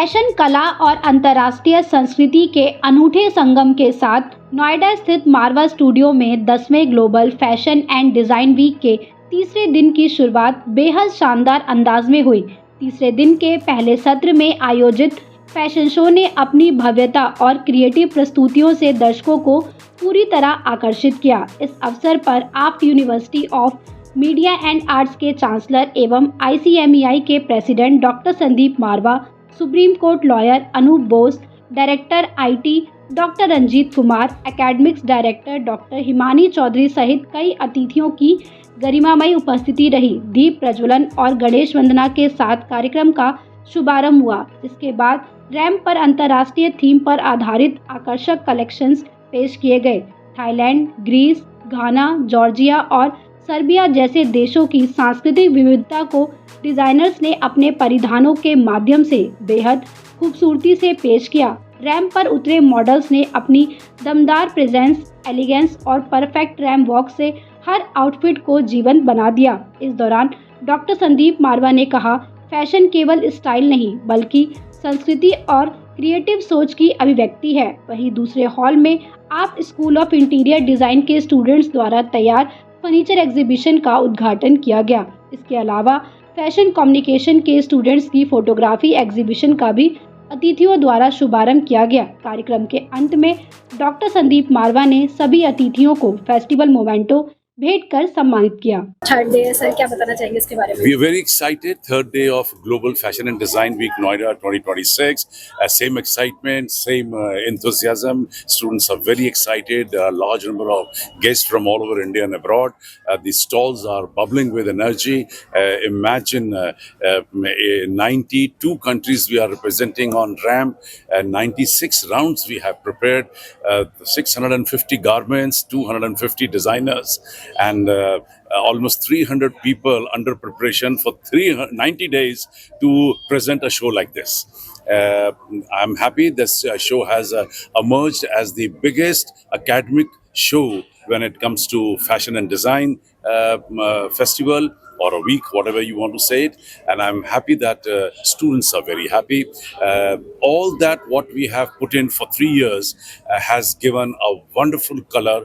Fashion कला और अंतर्राष्ट्रीय संस्कृति के अनूठे संगम के साथ नोएडा स्थित मारवा स्टूडियो में 10वें global fashion and design week के तीसरे दिन की शुरुआत बेहद शानदार अंदाज में हुई। तीसरे दिन के पहले सत्र में आयोजित फैशन शो ने अपनी भव्यता और क्रिएटिव प्रस्तुतियों से दर्शकों को पूरी तरह आकर्षित किया। इस अवसर पर AAFT university of media and arts के चांसलर एवं ICMEI के president doctor Sandeep Marwah, supreme court lawyer Anoop Bose, director IT doctor Ranjeet Kumar, academics director doctor Himani Chaudhary सहित कई अतिथियों की गरिमामयी उपस्थिति रही। दीप प्रज्वलन और गणेश वंदना के साथ कार्यक्रम का शुभारंभ हुआ। इसके बाद रैंप पर अंतर्राष्ट्रीय थीम पर आधारित आकर्षक कलेक्शंस पेश किए गए। थाईलैंड, ग्रीस, घाना, जॉर्जिया और सर्बिया जैसे देशों की सांस्कृतिक विविधता को डिजाइनर्स ने अपने परिधानों के माध्यम से बेहद खूबसूरती से पेश किया। रैंप पर उतरे मॉडल्स ने अपनी दमदार प्रेजेंस, एलिगेंस और परफेक्ट रैंप वॉक से हर आउटफिट को जीवंत बना दिया। इस दौरान डॉक्टर संदीप मारवा ने कहा, फैशन केवल स्टाइल नहीं बल्कि संस्कृति और क्रिएटिव सोच की अभिव्यक्ति है। वहीं दूसरे हॉल में आप स्कूल ऑफ इंटीरियर डिज़ाइन के स्टूडेंट्स द्वारा तैयार फर्नीचर एग्जीबिशन का उद्घाटन किया गया। इसके अलावा फैशन कम्युनिकेशन के स्टूडेंट्स की फोटोग्राफी एग्जीबिशन का भी अतिथियों द्वारा शुभारंभ किया गया। कार्यक्रम के अंत में डॉक्टर संदीप मारवा ने सभी अतिथियों को फेस्टिवल मोमेंटो भेंट कर सम्मानित किया। थर्ड डे सर, क्या बताना चाहेंगे इसके बारे में? We are very excited. Third day of Global Fashion and Design Week Noida 2026. Same excitement, same enthusiasm. Students are very excited. A large number of guests from all over India and abroad. The stalls are bubbling with energy. Imagine 92 countries we are representing on ramp. 96 rounds we have prepared. 650 garments, 250 designers. And almost 300 people under preparation for 90 days to present a show like this. I'm happy this show has emerged as the biggest academic show when it comes to fashion and design festival or a week, whatever you want to say it. And I'm happy that students are very happy. All that what we have put in for 3 years has given a wonderful color.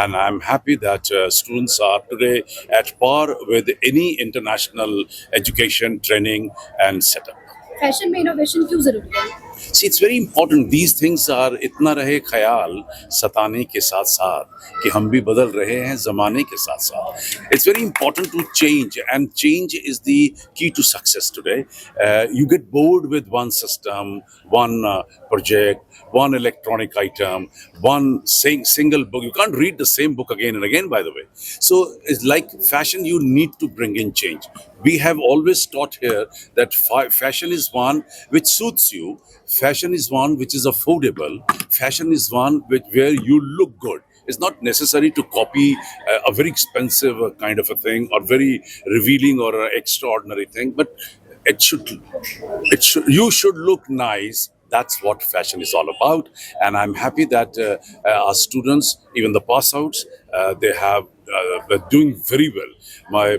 And I'm happy that students are today at par with any international education, training and setup. Fashion में innovation क्यों जरूरी है? See, it's very important. These things are इतना रहे ख्याल सताने के साथ साथ कि हम भी बदल रहे हैं ज़माने के साथ साथ. It's very important to change, and change is the key to success today. You get bored with one system, one project, one electronic item, one single book. You can't read the same book again and again, by the way. So it's like fashion, you need to bring in change. We have always taught here that fashion is one which suits you. Fashion is one which is affordable. Fashion is one where you look good. It's not necessary to copy a very expensive kind of a thing or very revealing or extraordinary thing, but you should look nice. That's what fashion is all about. And I'm happy that our students, even the pass outs, they're doing very well. My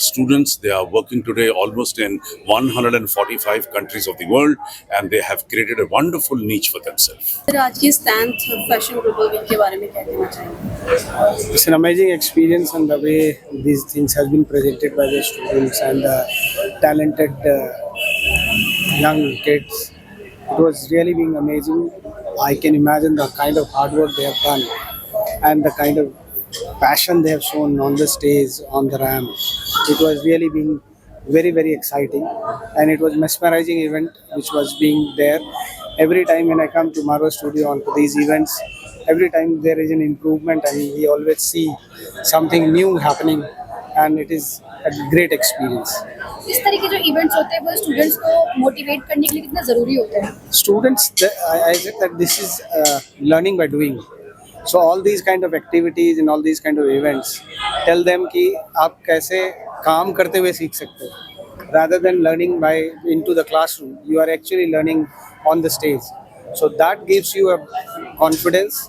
students, they are working today almost in 145 countries of the world, and they have created a wonderful niche for themselves. Sir, आज की 10th fashion global week के बारे में क्या कहना चाहेंगे? It's an amazing experience, and the way these things have been presented by the students and the talented young kids. It was really being amazing. I can imagine the kind of hard work they have done and the kind of passion they have shown on the stage, on the ramp. It was really being very, very exciting, and it was mesmerizing event which was being there. Every time when I come to Marwa Studio on these events, every time there is an improvement, and we always see something new happening, and it is a great experience. इस तरह के जो events होते हैं वो students को motivate करने के लिए कितना ज़रूरी होता है? Students, I said that this is learning by doing. So all these kind of activities and all these kind of events tell them कि आप कैसे काम करते हुए सीख सकते हो. Rather than learning by into the classroom, you are actually learning on the stage. So that gives you a confidence,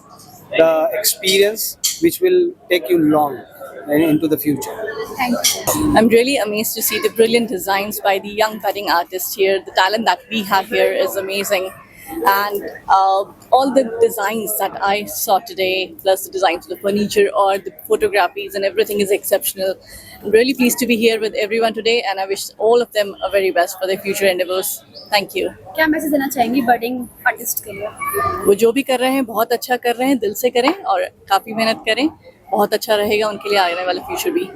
the experience which will take you long into the future. Thank you. I'm really amazed to see the brilliant designs by the young budding artists here. The talent that we have here is amazing. And all the designs that I saw today, plus the designs of the furniture or the photographies and everything is exceptional. I'm really pleased to be here with everyone today and I wish all of them a very best for their future endeavors. Thank you. क्या message देना चाहेंगी budding artist के लिए? वो जो भी कर रहे हैं बहुत अच्छा कर रहे हैं, दिल से करें और काफ़ी मेहनत करें, बहुत अच्छा रहेगा उनके लिए आने वाला फ्यूचर भी।